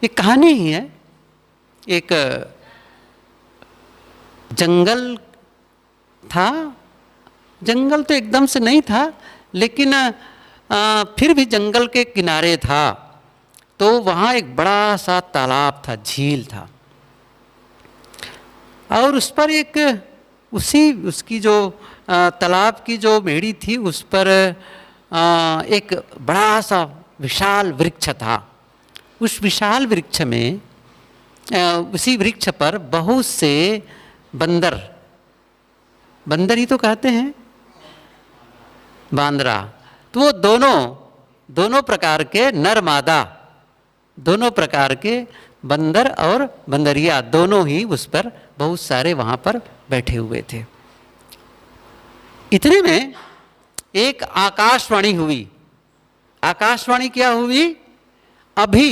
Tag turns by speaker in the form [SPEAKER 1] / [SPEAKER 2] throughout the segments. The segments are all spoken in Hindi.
[SPEAKER 1] एक कहानी ही है। एक जंगल था, जंगल तो एकदम से नहीं था, लेकिन फिर भी जंगल के किनारे था। तो वहाँ एक बड़ा सा तालाब था, झील था, और उस पर एक उसकी जो तालाब की जो मेड़ी थी, उस पर एक बड़ा सा विशाल वृक्ष था। उस विशाल वृक्ष में उसी वृक्ष पर बहुत से बंदर, बंदर ही तो कहते हैं, बांदरा, तो वो दोनों प्रकार के नर मादा, दोनों प्रकार के बंदर और बंदरिया दोनों ही उस पर बहुत सारे वहाँ पर बैठे हुए थे। इतने में एक आकाशवाणी हुई। आकाशवाणी क्या हुई? अभी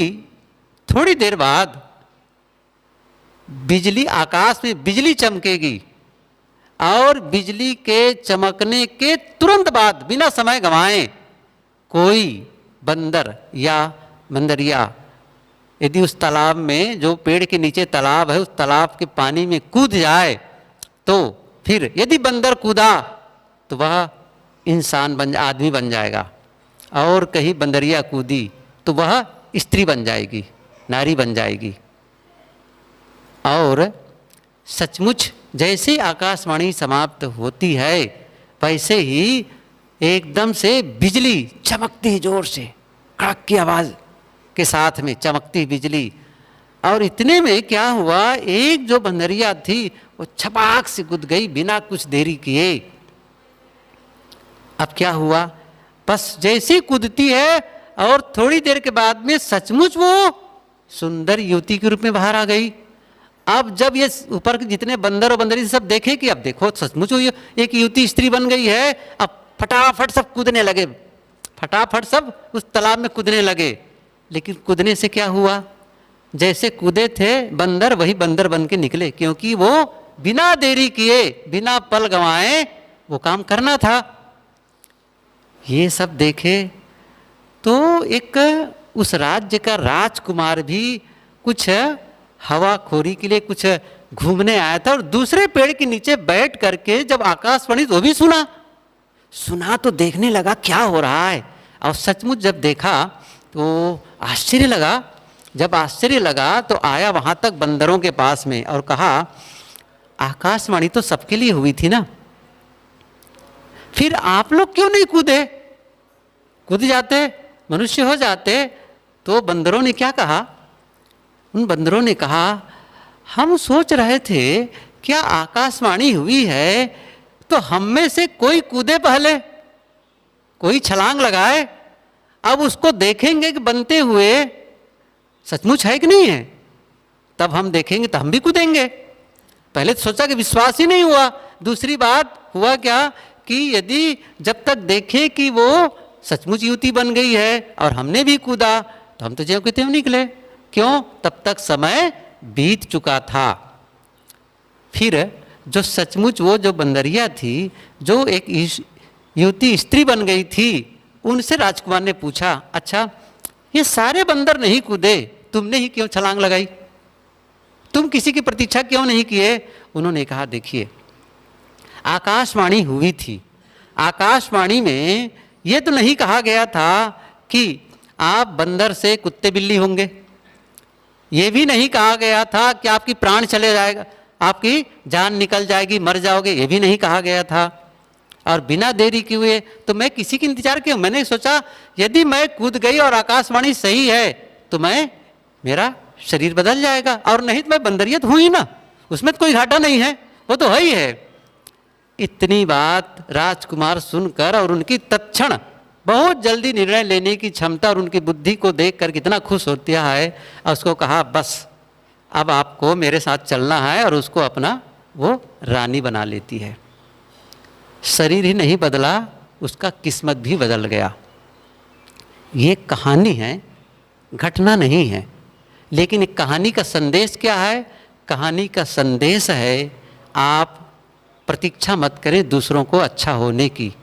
[SPEAKER 1] थोड़ी देर बाद बिजली, आकाश में बिजली चमकेगी, और बिजली के चमकने के तुरंत बाद बिना समय गंवाए कोई बंदर या बंदरिया यदि उस तालाब में, जो पेड़ के नीचे तालाब है, उस तालाब के पानी में कूद जाए, तो फिर यदि बंदर कूदा तो वह इंसान आदमी बन जाएगा, और कहीं बंदरिया कूदी तो वह स्त्री बन जाएगी, नारी बन जाएगी। और सचमुच जैसे ही आकाशवाणी समाप्त होती है, वैसे ही एकदम से बिजली चमकती है, जोर से कड़क की आवाज़ के साथ में चमकती बिजली। और इतने में क्या हुआ, एक जो बंदरिया थी वो छपाक से कूद गई बिना कुछ देरी किए। अब क्या हुआ, बस जैसे ही कूदती है और थोड़ी देर के बाद में सचमुच वो सुंदर युवती के रूप में बाहर आ गई। अब जब ये ऊपर के जितने बंदर और बंदरी सब देखे कि अब देखो सचमुच वो एक युवती स्त्री बन गई है, अब फटाफट सब कूदने लगे, फटाफट सब उस तालाब में कूदने लगे। लेकिन कूदने से क्या हुआ, जैसे कूदे थे बंदर, वही बंदर बन के निकले, क्योंकि वो बिना देरी किए, बिना पल गंवाए वो काम करना था। ये सब देखे तो एक उस राज्य का राजकुमार भी कुछ हवाखोरी के लिए कुछ घूमने आया था, और दूसरे पेड़ के नीचे बैठ करके जब आकाशवाणी वो भी सुना तो देखने लगा क्या हो रहा है। और सचमुच जब देखा तो आश्चर्य लगा। जब आश्चर्य लगा तो आया वहाँ तक बंदरों के पास में और कहा, आकाशवाणी तो सबके लिए हुई थी ना, फिर आप लोग क्यों नहीं कूदे? कूद जाते, मनुष्य हो जाते। तो बंदरों ने क्या कहा, उन बंदरों ने कहा, हम सोच रहे थे क्या आकाशवाणी हुई है तो हम में से कोई कूदे पहले, कोई छलांग लगाए, अब उसको देखेंगे कि बनते हुए सचमुच है कि नहीं है, तब हम देखेंगे तो हम भी कूदेंगे। पहले तो सोचा कि विश्वास ही नहीं हुआ। दूसरी बात हुआ क्या कि यदि जब तक देखे कि वो सचमुच युवती बन गई है और हमने भी कूदा तो हम तो ज्यों के त्यों निकले। क्यों? तब तक समय बीत चुका था। फिर जो सचमुच वो जो बंदरिया थी, जो एक युवती स्त्री बन गई थी, उनसे राजकुमार ने पूछा, अच्छा ये सारे बंदर नहीं कूदे, तुमने ही क्यों छलांग लगाई? तुम किसी की प्रतीक्षा क्यों नहीं किए? उन्होंने कहा, देखिए आकाशवाणी हुई थी, आकाशवाणी में ये तो नहीं कहा गया था कि आप बंदर से कुत्ते बिल्ली होंगे, ये भी नहीं कहा गया था कि आपकी प्राण चले जाएगा, आपकी जान निकल जाएगी, मर जाओगे, ये भी नहीं कहा गया था। और बिना देरी किए हुए तो मैं किसी की इंतजार किया, मैंने सोचा यदि मैं कूद गई और आकाशवाणी सही है तो मेरा शरीर बदल जाएगा, और नहीं तो मैं बंदरिया तो हूँ ही ना, उसमें तो कोई घाटा नहीं है, वो तो है ही है। इतनी बात राजकुमार सुनकर और उनकी तत्क्षण बहुत जल्दी निर्णय लेने की क्षमता और उनकी बुद्धि को देखकर कितना खुश होता है, और उसको कहा, बस अब आपको मेरे साथ चलना है, और उसको अपना वो रानी बना लेती है। शरीर ही नहीं बदला, उसका किस्मत भी बदल गया। ये कहानी है, घटना नहीं है, लेकिन एक कहानी का संदेश क्या है? कहानी का संदेश है, आप प्रतीक्षा मत करें दूसरों को अच्छा होने की,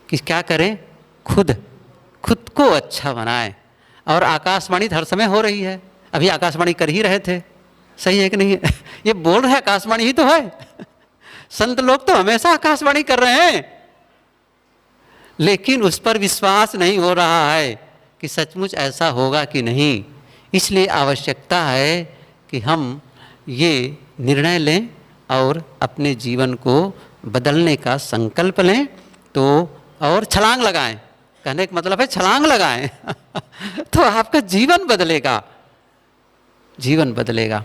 [SPEAKER 1] कि क्या करें, खुद को अच्छा बनाएं। और आकाशवाणी हर समय हो रही है, अभी आकाशवाणी कर ही रहे थे, सही है कि नहीं है? ये बोल रहे आकाशवाणी ही तो है। संत लोग तो हमेशा आकाशवाणी कर रहे हैं, लेकिन उस पर विश्वास नहीं हो रहा है कि सचमुच ऐसा होगा कि नहीं। इसलिए आवश्यकता है कि हम ये निर्णय लें और अपने जीवन को बदलने का संकल्प लें, तो और छलांग लगाएं। कहने का मतलब है छलांग लगाएं तो आपका जीवन बदलेगा, जीवन बदलेगा।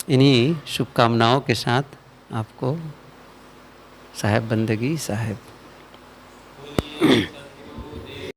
[SPEAKER 1] इन्हीं शुभकामनाओं के साथ आपको साहेब बंदगी साहेब।